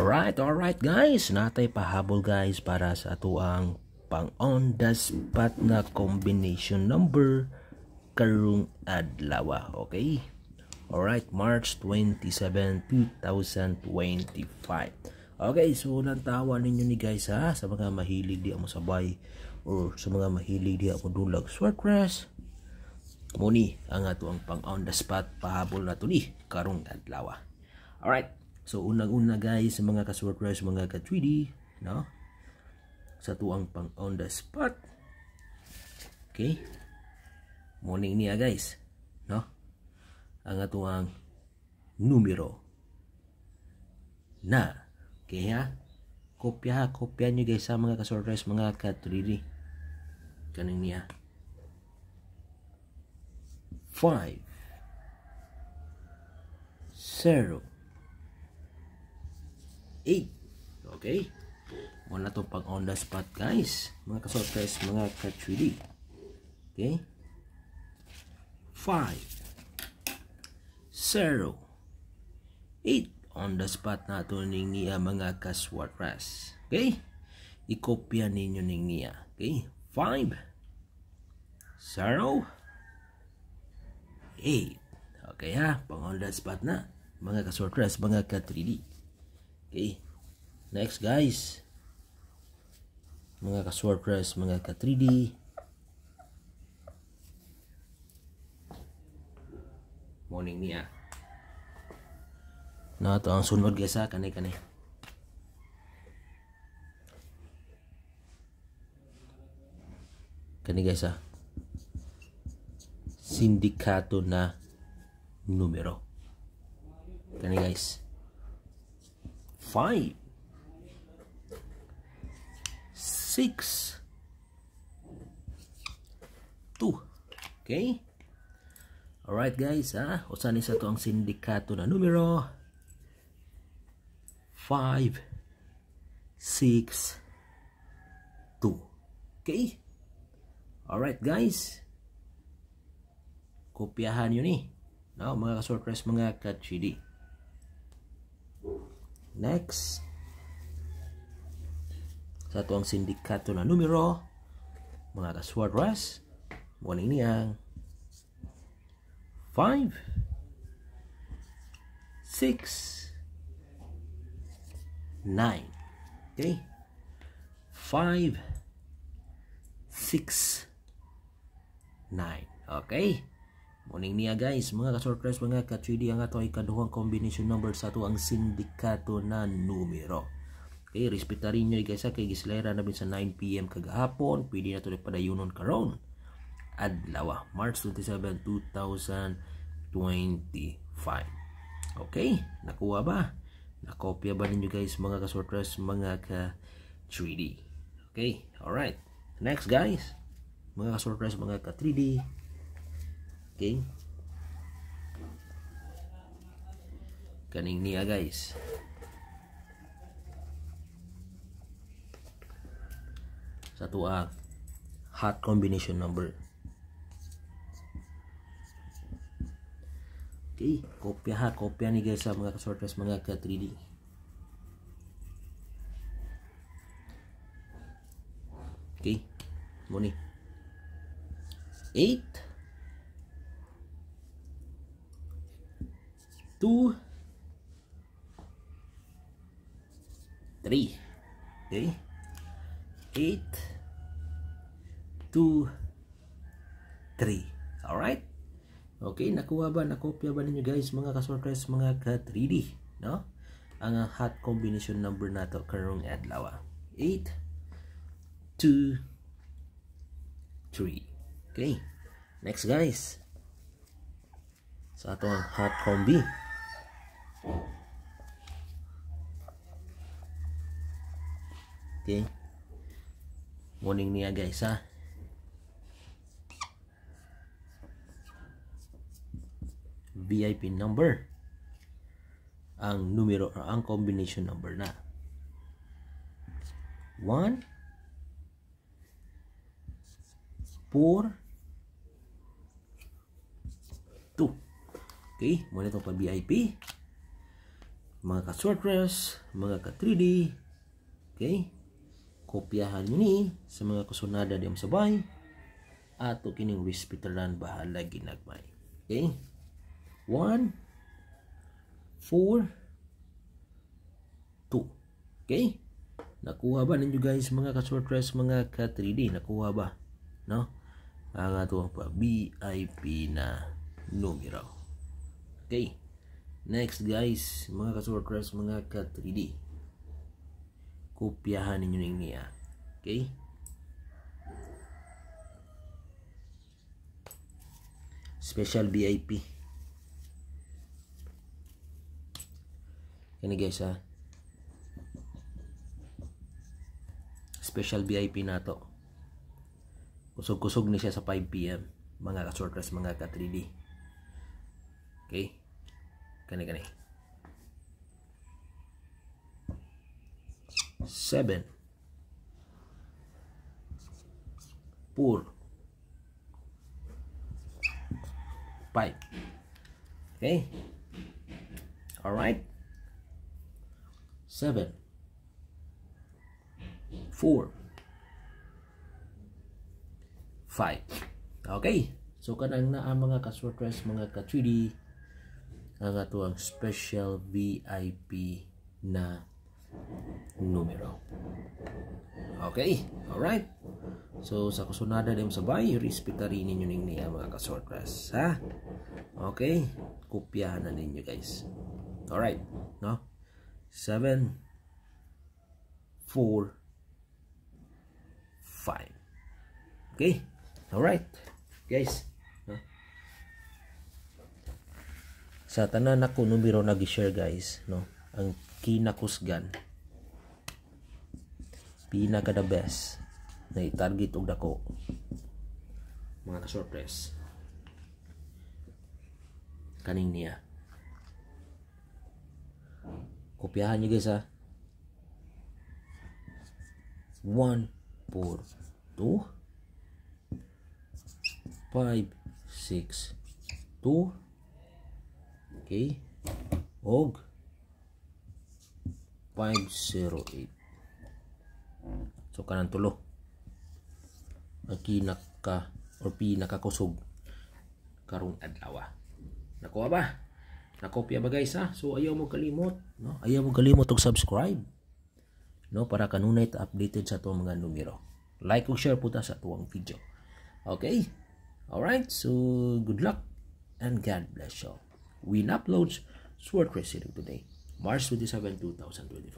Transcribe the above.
Alright guys, natay pahabol guys para sa atuang pang on the spot na combination number karong adlaw. Okay? Alright, March 27, 2025. Okay, so lantawan ninyo ni guys ha, sa mga mahilig di mo sabay or sa mga mahilig di mo dulag short rest. Muni ang atuang pang on the spot pahabol na to ni karong adlaw. Alright. So unang-una guys sa mga ka-short-rest, mga ka-3D, no? Sa tuang pang on the spot. Okay? Morning niya guys, no? Ang atuang numero na. Okay ha? Kopya nyo guys sa mga ka-short-rest, mga ka-3D. Kaning niya. 5 0 8. Okay? Muna itong pang on the spot guys. Mga ka-short-rest, mga ka-3D. Okay? 5 0 8. On the spot na ito ning niya mga ka-short-rest. Okay? Ikopya ninyo ning niya. Okay? 5 0 8. Okay ha? Pang on the spot na. Mga ka-short-rest, mga ka-3D. Okay. Next guys. Mga ka-short-rest, mga ka-3D. Morning niya. Na ito ang sunod guys ha. Kanay. Kanay guys ha. Sindikato na numero. Kanay guys. 5 6 2. Okay? Alright guys, ha? Usan isa to ang sindikato na numero. 5 6 2. Okay? Alright guys. Kopyahan yun eh. No, mga ka-short-rest, mga ka-3D. Next, sa ito ang sindikato na numero, mga ka-short-rest, morning niyang 5 6 9. Okay? 5 6 9. Okay? Morning niya guys, mga ka-short-rest, mga ka-3D, ang ato ay kaduhang combination number sa ato ang sindikato na numero. Okay, respetarin nyo guys ha, kay gislera na sa 9 PM kagahapon, pwede na ito na padayunon karon. Adlaw, March 27, 2025. Okay, nakuha ba? Nakopya ba ninyo guys, mga ka-short-rest, mga ka-3D? Okay, alright. Next guys, mga ka-short-rest, mga ka-3D. Okay. Kaning niya guys. Sa tuwa hot combination number. Okay, kopya ni guys sa mga ka-short-rest, mga ka-3D. Okay. Muni. 8 2 3. Okay? 8 2 3. Alright? Okay, nakuha ba, nakopya ba ninyo guys, mga ka-short-rest, mga ka-3D, no? Ang hot combination number nato karong adlaw. 8 2 3. Okay? Next guys. Sa atong hot combi. Okay. Morning niya guys ha. VIP number. Ang numero or ang combination number na. 1 4 2. Okay, muna itong pa VIP. mga ka-sortress, mga ka-3D. Okay? Kopyahan nyo ni sa mga kusunada di sabay. Ato kining respetaran bahala ginagmay. Okay? 1, 4, 2. Okay? Nakuha ba ninyo guys mga ka-sortress, mga ka-3D? Nakuha ba? No? Ang ato pa VIP na numero. Okay? Next guys, mga ka-sortress, mga ka-3D. Kopyahan ninyo niya. Okay? Special VIP. Kani guys ha. Special VIP na to. Kusog-kusog ni siya sa 5 PM. Mga ka-sortress, mga ka-3D. Okay? Kani. 7, 4, 5. Okay? Alright? 7, 4, 5. Okay? So, kanang naa mga ka-sortress, mga ka-3D, ang ato ang special VIP na numero. Okay? Alright? So, sa kusunada din sabay, respetarin ninyo niya mga ka-sortress. Ha? Okay? Kopyahan na ninyo guys. Alright? No? 7, 4, 5. Okay? Alright? Guys. No? Sa tanan ako numero nag-share guys. No? Ang kinakusgan. Pinaka the best na i-target og dako mga ka-sortress kaning niya. Kopyahan nyo guys ha. 1, 4, 2, 5, 6, 2. Okay. Og 508. So kanang tulo ang kinaka or pinakakusog karong adlaw. Nakuha ba? Nakopya ba guys ha? So ayaw mo kalimot, no? Ayaw mo kalimot og subscribe, no, para kanunay ta updated sa tuwang mga numero. Like ug share po ta sa tuwang video. Okay? Alright, so good luck and God bless you. Win uploads Sword Resident today, March 27, 2025.